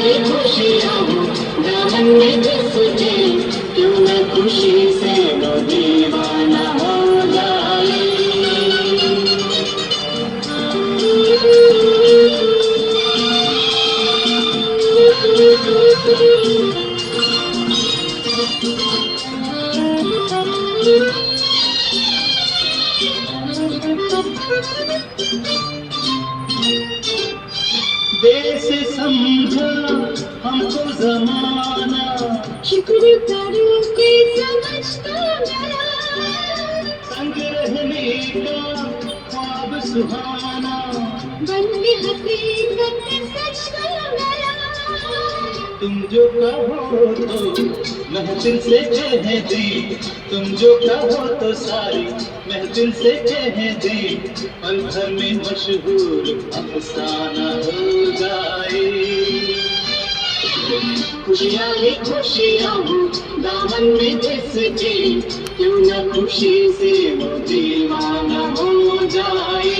खुशियाँ खुशियाँ हो दामन में जिसके, क्यों न खुशी से वो दीवाना हो जाए। देश समझा हमको जमाना, शुक्र करो कि समझ तो गया, संग रहने का ख्वाब सुहाना बन के हकीकत सच हो गया। तुम जो कहो तो महफिल से कह दी, तुम जो कहो तो सारी महफिल से कह दी, पल भर में मशहूर अफसाना हो जाए। खुशियाँ ही खुशियाँ हो दामन में जिसके, क्यों न खुशी से वो दीवाना हो जाए।